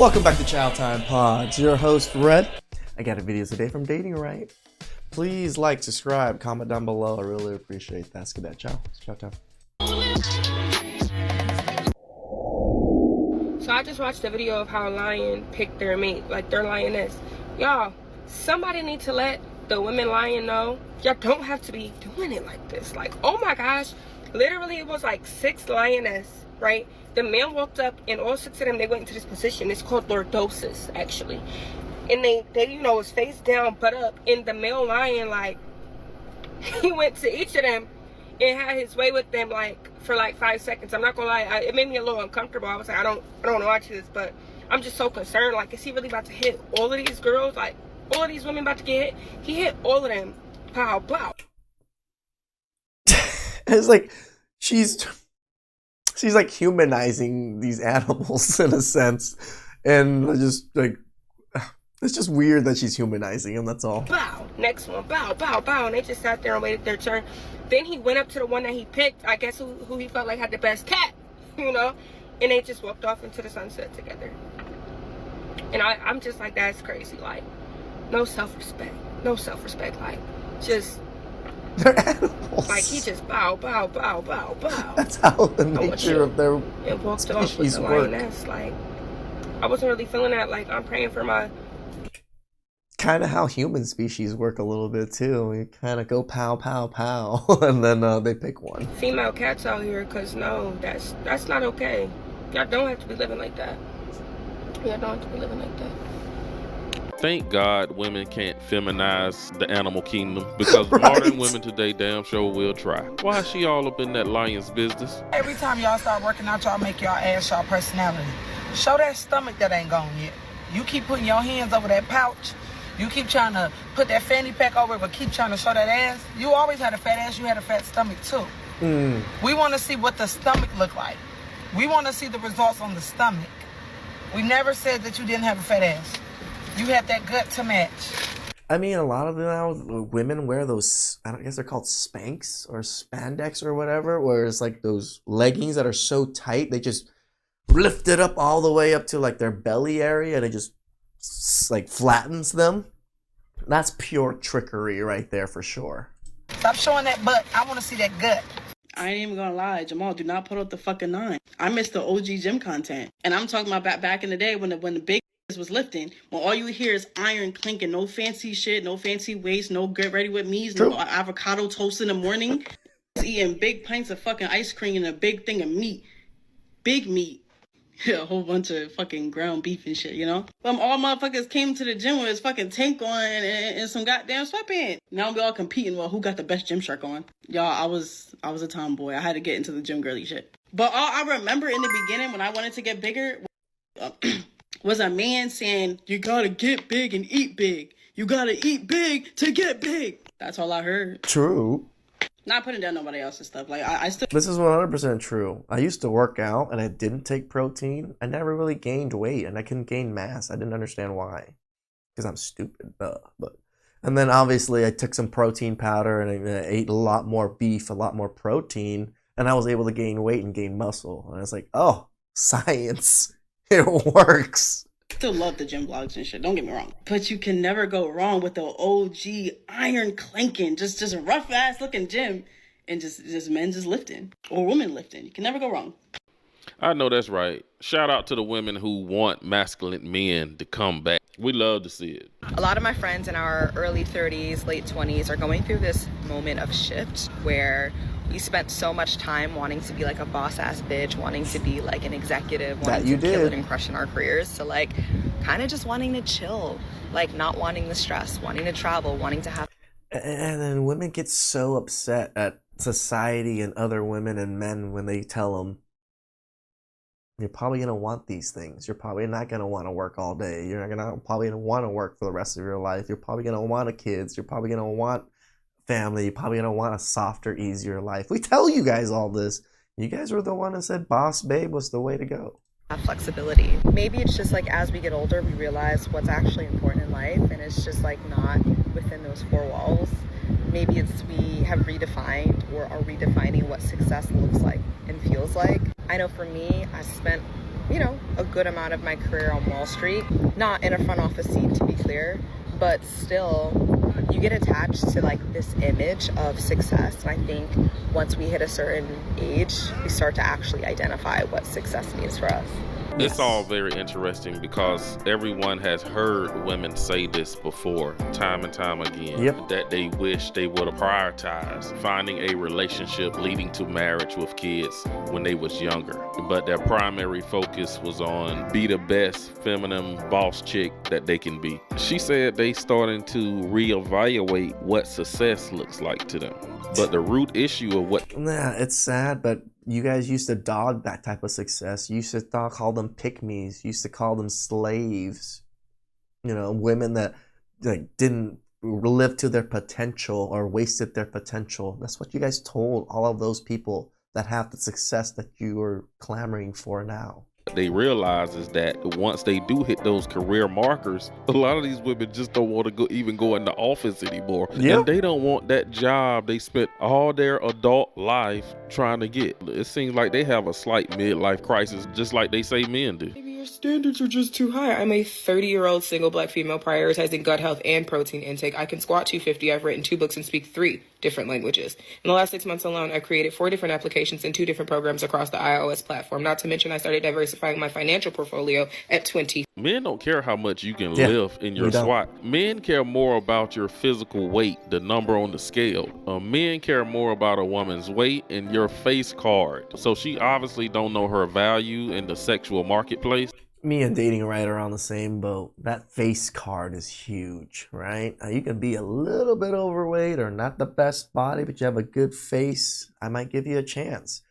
Welcome back to Chow Time Pods. Your host, Red. I got a video today from Dating Right. Please like, subscribe, comment down below. I really appreciate that. Let's get that. Ciao. It's Chow Time. So I just watched a video of how a lion picked their mate, like their lioness. Y'all, somebody need to let the women lion know, y'all don't have to be doing it like this. Like, oh my gosh, literally it was like 6 lioness, right? The man walked up and all 6 of them, they went into this position. It's called lordosis, actually. And they was face down, butt up. And the male lion, like, he went to each of them and had his way with them, like, for like 5 seconds. I'm not gonna lie, it made me a little uncomfortable. I was like, I don't want to watch this, but I'm just so concerned. Like, is he really about to hit all of these girls? Like, all of these women about to get hit? He hit all of them. Pow, pow. It's like she's like humanizing these animals in a sense, and just like it's just weird that she's humanizing them. That's all. Bow. Next one. Bow, bow, bow. And they just sat there and waited their turn. Then he went up to the one that he picked. I guess who he felt like had the best cat, you know. And they just walked off into the sunset together. And I'm just like, that's crazy. Like, no self-respect. No self-respect. Like, just. They're animals. Like, he just bow, bow, bow, bow, bow. That's how the nature of their and walked off with the lioness. Like, I wasn't really feeling that. Like, I'm praying for my. Kind of how human species work a little bit too. We kind of go pow, pow, pow, and then they pick one. Female cats out here, cause no, that's not okay. Y'all don't have to be living like that. Y'all don't have to be living like that. Thank God women can't feminize the animal kingdom, because Right. modern women today damn sure will try. Why is she all up in that lion's business? Every time y'all start working out, y'all make y'all ass y'all personality. Show that stomach that ain't gone yet. You keep putting your hands over that pouch. You keep trying to put that fanny pack over it, but keep trying to show that ass. You always had a fat ass. You had a fat stomach, too. We want to see what the stomach look like. We want to see the results on the stomach. We never said that you didn't have a fat ass. You had that gut to match. I mean, a lot of now women wear those, I guess they're called Spanx or spandex or whatever, where it's like those leggings that are so tight, they just lift it up all the way up to like their belly area, and it just like flattens them. That's pure trickery right there for sure. Stop showing that butt. I want to see that gut. I ain't even gonna lie, Jamal, do not put up the fucking 9. I miss the OG gym content. And I'm talking about back in the day when the big was lifting, when all you hear is iron clinking, no fancy shit, no fancy weights, no get ready with me's, no avocado toast in the morning. Eating big pints of fucking ice cream and a big thing of meat. Big meat. A whole bunch of fucking ground beef and shit, you know? All motherfuckers came to the gym with his fucking tank on and some goddamn sweatpants. Now we all competing, well, who got the best gym shirt on? Y'all, I was a tomboy. I had to get into the gym girly shit. But all I remember in the beginning when I wanted to get bigger was a man saying, you gotta get big and eat big. You gotta eat big to get big. That's all I heard. True. Not putting down nobody else's stuff. Like, I still... This is 100% true. I used to work out and I didn't take protein. I never really gained weight and I couldn't gain mass. I didn't understand why. Because I'm stupid. And then obviously I took some protein powder and I ate a lot more beef, a lot more protein, and I was able to gain weight and gain muscle. And I was like, oh, science. It works. Still love the gym vlogs and shit, don't get me wrong, but you can never go wrong with the OG iron clanking, just a rough ass looking gym, and just men just lifting or women lifting. You can never go wrong. I know that's right. Shout out to the women who want masculine men to come back. We love to see it. A lot of my friends in our early 30s, late 20s are going through this moment of shift where we spent so much time wanting to be like a boss ass bitch, wanting to be like an executive, wanting to kill it and crush in our careers, to like kind of just wanting to chill, like not wanting the stress, wanting to travel, wanting to have. And then women get so upset at society and other women and men when they tell them, you're probably going to want these things. You're probably not going to want to work all day. You're not probably going to want to work for the rest of your life. You're probably going to want a kids. You're probably going to want family. You're probably going to want a softer, easier life. We tell you guys all this. You guys were the one that said boss babe was the way to go. Have flexibility. Maybe it's just like as we get older, we realize what's actually important in life, and it's just like not within those 4 walls. Maybe it's we have redefined or are redefining what success looks like and feels like. I know for me, I spent, a good amount of my career on Wall Street, not in a front office seat to be clear, but still you get attached to like this image of success. And I think once we hit a certain age, we start to actually identify what success means for us. It's all very interesting because everyone has heard women say this before, time and time again, that they wish they would have prioritized finding a relationship leading to marriage with kids when they was younger. But their primary focus was on be the best feminine boss chick that they can be. She said they starting to reevaluate what success looks like to them. But the root issue of what... Yeah, it's sad, but you guys used to dog that type of success. You used to call them pick-me's. You used to call them slaves. Women that didn't live to their potential or wasted their potential. That's what you guys told all of those people that have the success that you are clamoring for now. They realize is that once they do hit those career markers, a lot of these women just don't want to even go in the office anymore. And they don't want that job they spent all their adult life trying to get. It seems like they have a slight midlife crisis, just like they say men do. Maybe your standards are just too high. I'm a 30-year-old single black female prioritizing gut health and protein intake. I can squat 250. I've written 2 books and speak 3 different languages. In the last 6 months alone, I've created 4 different applications and 2 different programs across the iOS platform. Not to mention, I started diversifying my financial portfolio at 20. Men don't care how much you can lift in your SWAT. Men care more about your physical weight, the number on the scale. Men care more about a woman's weight and your face card. So she obviously don't know her value in the sexual marketplace. Me and dating right are on the same boat. That face card is huge, right? You can be a little bit overweight or not the best body, but you have a good face. I might give you a chance.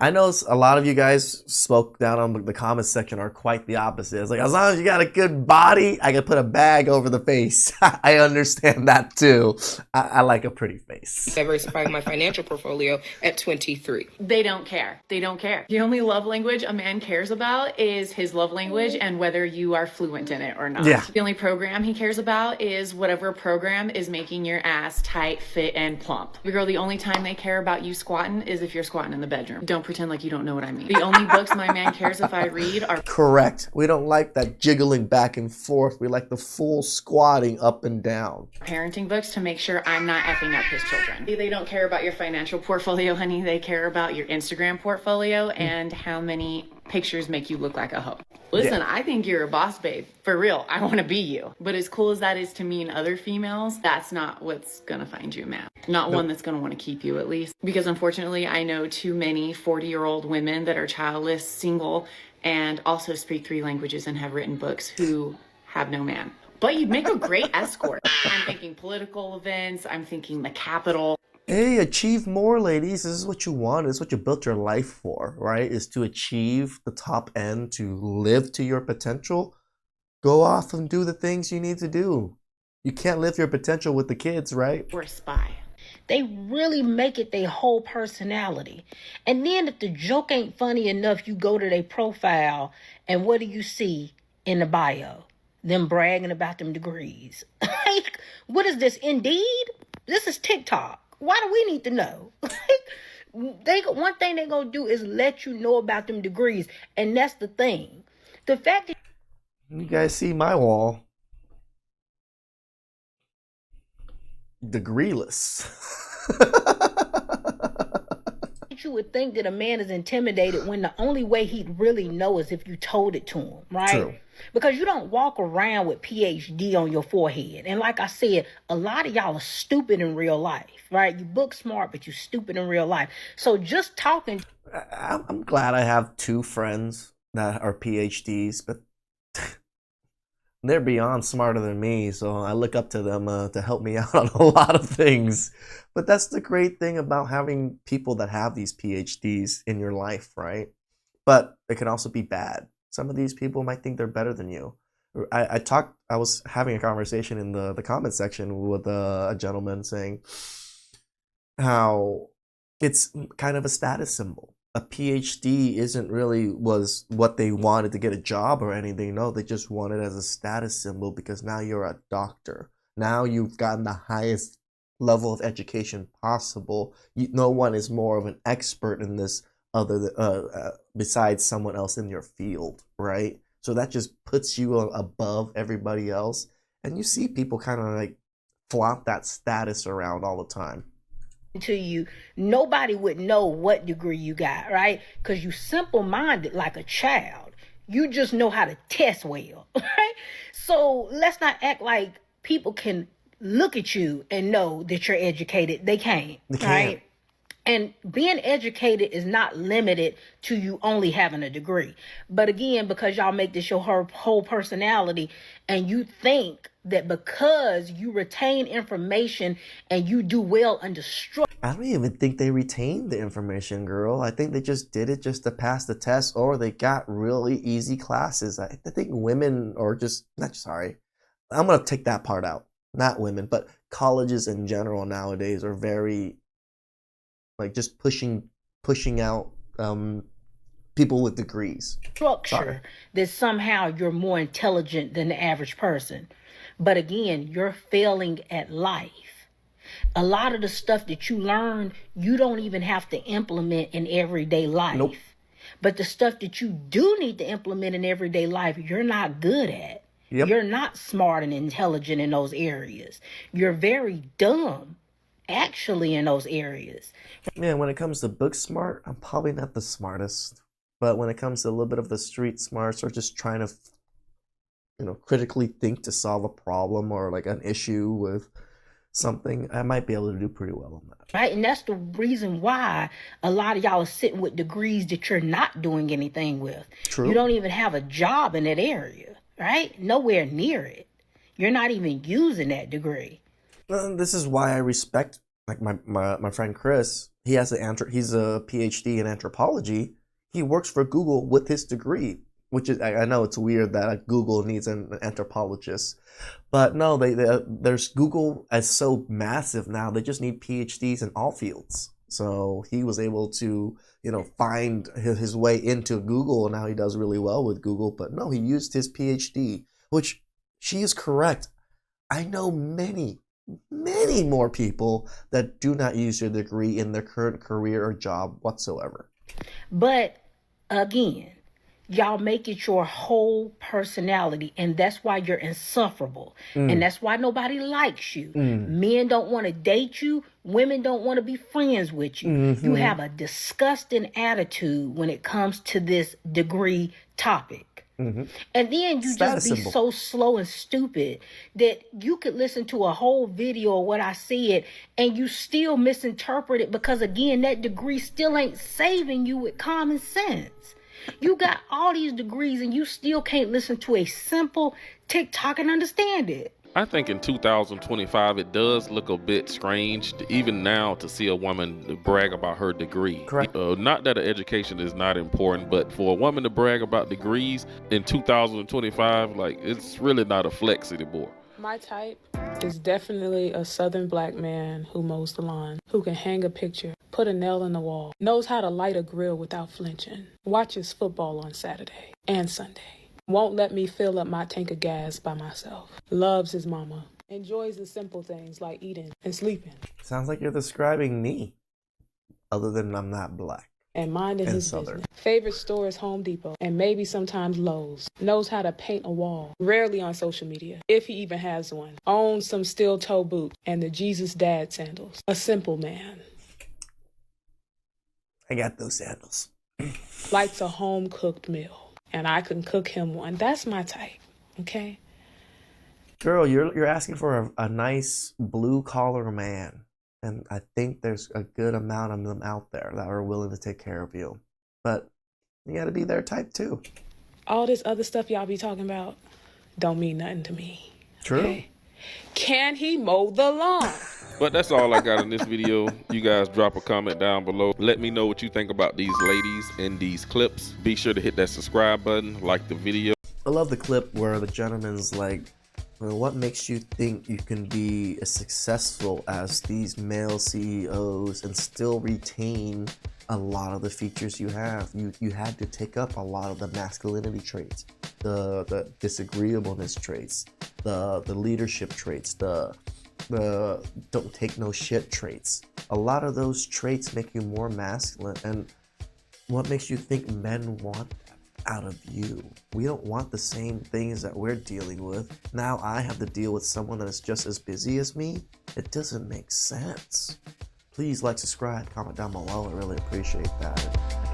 I know a lot of you guys spoke down on the comments section are quite the opposite. It's like, as long as you got a good body, I can put a bag over the face. I understand that too. I like a pretty face. Diversifying my financial portfolio at 23. They don't care. They don't care. The only love language a man cares about is his love language and whether you are fluent in it or not. Yeah. The only program he cares about is whatever program is making your ass tight, fit, and plump. Girl, the only time they care about you squatting is if you're squatting in the bedroom. Don't pretend like you don't know what I mean. The only books my man cares if I read are... Correct. We don't like that jiggling back and forth. We like the full squatting up and down. Parenting books to make sure I'm not effing up his children. They don't care about your financial portfolio, honey. They care about your Instagram portfolio and how many pictures make you look like a hoe. Listen, I think you're a boss, babe. For real, I want to be you. But as cool as that is to me and other females, that's not what's going to find you a man. Not one that's going to want to keep you, at least. Because unfortunately, I know too many 40-year-old women that are childless, single, and also speak 3 languages and have written books who have no man. But you'd make a great escort. I'm thinking political events. I'm thinking the Capitol. Hey, achieve more, ladies. This is what you want. This is what you built your life for, right? Is to achieve the top end, to live to your potential. Go off and do the things you need to do. You can't live your potential with the kids, right? Or a spy. They really make it their whole personality. And then if the joke ain't funny enough, you go to their profile and what do you see in the bio? Them bragging about them degrees. Like, what is this, Indeed? This is TikTok. Why do we need to know? One thing they're going to do is let you know about them degrees. And that's the thing. The fact that you guys see my wall. Degreeless. you would think that a man is intimidated when the only way he'd really know is if you told it to him, right? True. Because you don't walk around with PhD on your forehead. And like I said, a lot of y'all are stupid in real life, right? You book smart, but you stupid in real life. So just talking. I'm glad I have 2 friends that are PhDs, but they're beyond smarter than me. So I look up to them to help me out on a lot of things. But that's the great thing about having people that have these PhDs in your life, right? But it can also be bad. Some of these people might think they're better than you. I was having a conversation in the comment section with a gentleman saying how it's kind of a status symbol. A PhD isn't really was what they wanted to get a job or anything. No, they just want it as a status symbol because now you're a doctor. Now you've gotten the highest level of education possible. No one is more of an expert in this other than, besides someone else in your field, right? So that just puts you above everybody else. And you see people kind of like flaunt that status around all the time. To you, nobody would know what degree you got, right? Because you simple-minded like a child. You just know how to test well, right? So let's not act like people can look at you and know that you're educated. They can't, right? And being educated is not limited to you only having a degree. But again, because y'all make this your whole personality, and you think that because you retain information and you do well under stress. I don't even think they retained the information, girl. I think they just did it just to pass the test, or they got really easy classes. I think women, or just, not sorry, I'm going to take that part out. Not women, but colleges in general nowadays are very, like, just pushing out people with degrees. Structure that somehow you're more intelligent than the average person. But again, you're failing at life. A lot of the stuff that you learn, you don't even have to implement in everyday life. Nope. But the stuff that you do need to implement in everyday life, you're not good at. Yep. You're not smart and intelligent in those areas. You're very dumb, actually, in those areas. Yeah, when it comes to book smart, I'm probably not the smartest. But when it comes to a little bit of the street smarts, or just trying to, critically think to solve a problem or like an issue with something, I might be able to do pretty well on that. Right, and that's the reason why a lot of y'all are sitting with degrees that you're not doing anything with. True. You don't even have a job in that area, right? Nowhere near it. You're not even using that degree. This is why I respect, like, my friend Chris. He's a PhD in anthropology. He works for Google with his degree, which is, I know it's weird that Google needs an anthropologist, but no, there's Google is so massive now. They just need PhDs in all fields. So he was able to, find his way into Google, and now he does really well with Google. But no, he used his PhD, which she is correct. I know many more people that do not use their degree in their current career or job whatsoever. But again, y'all make it your whole personality, and that's why you're insufferable. And that's why nobody likes you. Men don't want to date you. Women don't want to be friends with you. You have a disgusting attitude when it comes to this degree topic. And then you just be so slow and stupid that you could listen to a whole video of what I said and you still misinterpret it, because again, that degree still ain't saving you with common sense. You got all these degrees and you still can't listen to a simple TikTok and understand it. I think in 2025, it does look a bit strange, even now, to see a woman brag about her degree. Correct. Not that an education is not important, but for a woman to brag about degrees in 2025, like, it's really not a flex anymore. My type is definitely a Southern black man who mows the lawn, who can hang a picture, put a nail in the wall, knows how to light a grill without flinching, watches football on Saturday and Sunday, won't let me fill up my tank of gas by myself, loves his mama, enjoys the simple things like eating and sleeping. Sounds like you're describing me, other than I'm not black. And minding his business. Favorite store is Home Depot and maybe sometimes Lowe's. Knows how to paint a wall. Rarely on social media, if he even has one. Owns some steel toe boots and the Jesus Dad sandals. A simple man. I got those sandals. Likes a home cooked meal. And I can cook him one. That's my type. Okay? Girl, you're asking for a nice blue collar man. And I think there's a good amount of them out there that are willing to take care of you. But you got to be their type too. All this other stuff y'all be talking about don't mean nothing to me. True. Okay? Can he mow the lawn? But that's all I got in this video. You guys drop a comment down below. Let me know what you think about these ladies in these clips. Be sure to hit that subscribe button, like the video. I love the clip where the gentleman's like, well, what makes you think you can be as successful as these male CEOs and still retain a lot of the features you have? You had to take up a lot of the masculinity traits, the disagreeableness traits, the leadership traits, the don't take no shit traits. A lot of those traits make you more masculine, and What makes you think men want that out of you? We don't want the same things that we're dealing with. Now I have to deal with someone that's just as busy as me? It doesn't make sense. Please like, subscribe, comment down below. I really appreciate that.